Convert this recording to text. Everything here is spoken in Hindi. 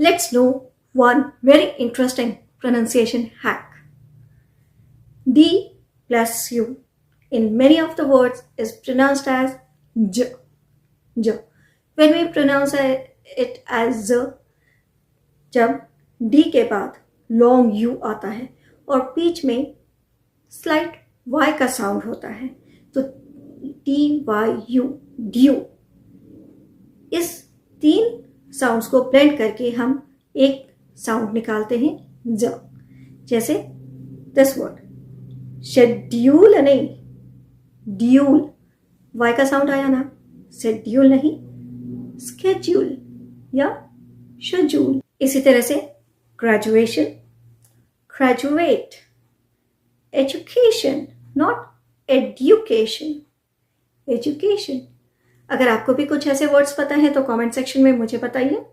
Let's know one very interesting pronunciation hack. D plus U in many of the words is pronounced as j. j. When we pronounce it as z, जब D के बाद लॉन्ग U आता है और बीच में स्लाइट Y का साउंड होता है तो DYU ड्यू, इस तीन साउंड्स को ब्लेंड करके हम एक साउंड निकालते हैं ज। जैसे दिस वर्ड शेड्यूल नहीं, ड्यूल, वाई का साउंड आया ना, शेड्यूल नहीं, स्केड्यूल या शेड्यूल। इसी तरह से graduation, graduate, education, not education, education. अगर आपको भी कुछ ऐसे वर्ड्स पता है तो कमेंट सेक्शन में मुझे बताइए।